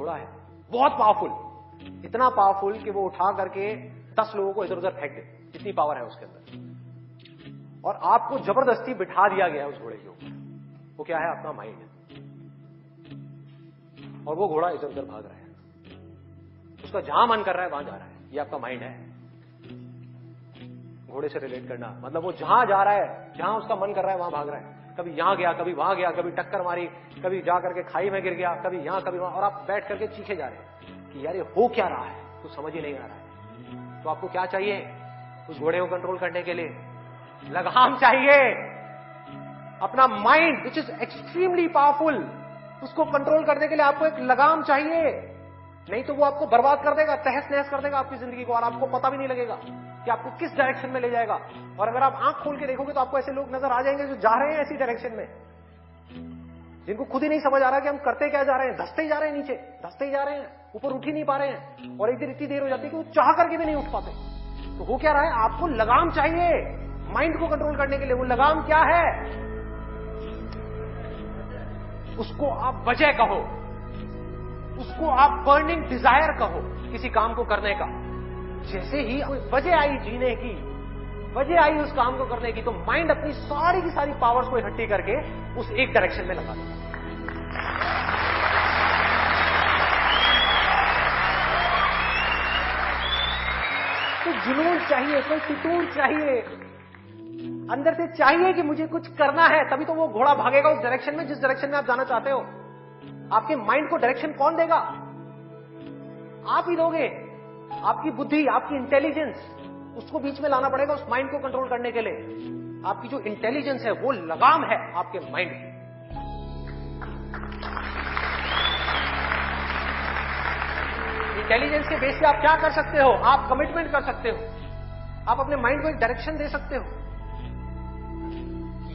घोड़ा है, बहुत पावरफुल, इतना पावरफुल कि वो उठा करके 10 लोगों को इधर उधर फेंक दे, इतनी पावर है उसके अंदर। और आपको जबरदस्ती बिठा दिया गया है उस घोड़े के ऊपर। वो क्या है? आपका माइंड। और वो घोड़ा इधर उधर भाग रहा है, उसका जहां मन कर रहा है वहां जा रहा है। ये आपका माइंड है। घोड़े से रिलेट करना मतलब वो जहां जा रहा है, जहां उसका मन कर रहा है वहां भाग रहा है। कभी यहां गया, कभी वहां गया, कभी टक्कर मारी, कभी जा करके खाई में गिर गया, कभी यहां कभी वहां, और आप बैठ करके चीखे जा रहे हैं कि यार ये हो क्या रहा है, कुछ समझ ही नहीं आ रहा है। तो आपको क्या चाहिए उस घोड़े को कंट्रोल करने के लिए? लगाम चाहिए। अपना mind which is extremely powerful, उसको कंट्रोल करने के लिए आपको एक लगाम चाहिए, नहीं तो वो आपको बर्बाद कर देगा, तहस नहस कर देगा आपकी जिंदगी को, और आपको पता भी नहीं लगेगा कि आपको किस डायरेक्शन में ले जाएगा। और अगर आप आंख खोल के देखोगे तो आपको ऐसे लोग नजर आ जाएंगे जो जा रहे हैं ऐसी डायरेक्शन में, जिनको खुद ही नहीं समझ आ रहा कि हम करते क्या जा रहे हैं, धंसते ही जा रहे हैं, नीचे धंसते ही जा रहे हैं, ऊपर उठ ही नहीं पा रहे हैं। और एक दिन इतनी देर हो जाती है कि वो चाह करके भी नहीं उठ पाते। तो हो क्या रहा है? आपको लगाम चाहिए माइंड को कंट्रोल करने के लिए। वो लगाम क्या है? उसको आप वजह कहो, उसको आप बर्निंग डिजायर कहो, किसी काम को करने का। जैसे ही कोई वजह आई जीने की, वजह आई उस काम को करने की, तो माइंड अपनी सारी की सारी पावर्स को इकट्ठी करके उस एक डायरेक्शन में लगा देगा। तो जुनून चाहिए, कोई फितूर चाहिए, अंदर से चाहिए कि मुझे कुछ करना है, तभी तो वो घोड़ा भागेगा उस डायरेक्शन में जिस डायरेक्शन में आप जाना चाहते हो। आपके माइंड को डायरेक्शन कौन देगा? आप ही दोगे। आपकी बुद्धि, आपकी इंटेलिजेंस, उसको बीच में लाना पड़ेगा उस माइंड को कंट्रोल करने के लिए। आपकी जो इंटेलिजेंस है वो लगाम है आपके माइंड की। इंटेलिजेंस के बेस पे आप क्या कर सकते हो? आप कमिटमेंट कर सकते हो, आप अपने माइंड को एक डायरेक्शन दे सकते हो।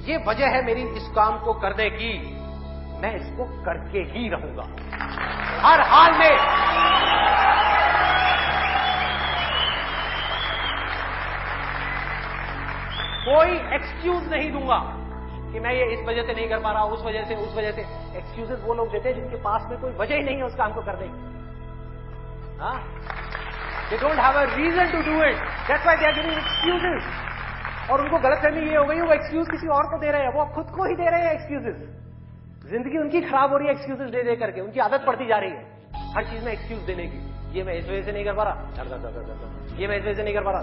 ये वजह है मेरी इस काम को करने की, मैं इसको करके ही रहूंगा हर हाल में। कोई एक्सक्यूज नहीं दूंगा कि मैं ये इस वजह से नहीं कर पा रहा, उस वजह से, उस वजह से। एक्सक्यूजेस वो लोग देते हैं जिनके पास में कोई वजह ही नहीं है उस काम को करने की। They don't have a reason to do it. That's why they are giving excuses. और उनको गलतफहमी ये हो गई, वो एक्सक्यूज किसी और को दे रहे हैं, वो खुद को ही दे रहे हैं एक्सक्यूजेस। जिंदगी उनकी खराब हो रही है एक्सक्यूजेस दे दे करके, उनकी आदत पड़ती जा रही है हर चीज में एक्सक्यूज देने की। ये मैं इस वजह से नहीं कर पा रहा, ये मैं इस वजह से नहीं कर पा रहा।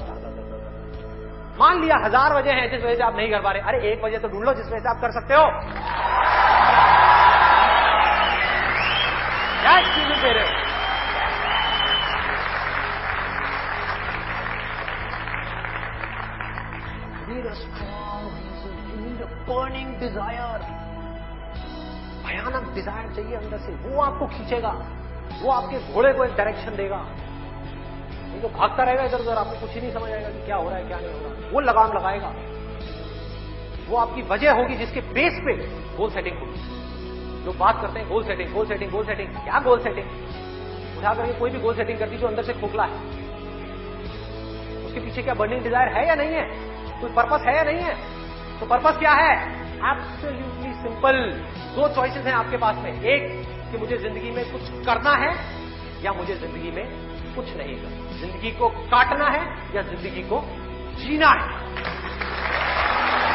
मान लिया 1000 वजह है जिस वजह से आप नहीं कर पा रहे, अरे एक वजह तो ढूंढ लो जिस वजह से आप कर सकते हो। क्या एक्सक्यूजेस दे रहे हो? A strong reason, you need a burning desire, भयानक डिजायर चाहिए अंदर से, वो आपको खींचेगा, वो आपके घोड़े को एक डायरेक्शन देगा। नहीं तो भागता रहेगा इधर उधर, आपको कुछ ही नहीं समझ आएगा कि क्या हो रहा है क्या नहीं हो रहा। वो लगाम लगाएगा, वो आपकी वजह होगी जिसके बेस पे गोल सेटिंग होगी। लोग बात करते हैं goal setting, goal setting, goal setting. क्या गोल सेटिंग? उठा करके कोई भी गोल सेटिंग करती जो अंदर से खोखला है, उसके पीछे क्या बर्निंग डिजायर है या नहीं है? कोई पर्पस है या नहीं है? तो पर्पस क्या है? Absolutely simple. 2 चॉइसेस हैं आपके पास में, एक कि मुझे जिंदगी में कुछ करना है या मुझे जिंदगी में कुछ नहीं करना। जिंदगी को काटना है या जिंदगी को जीना है।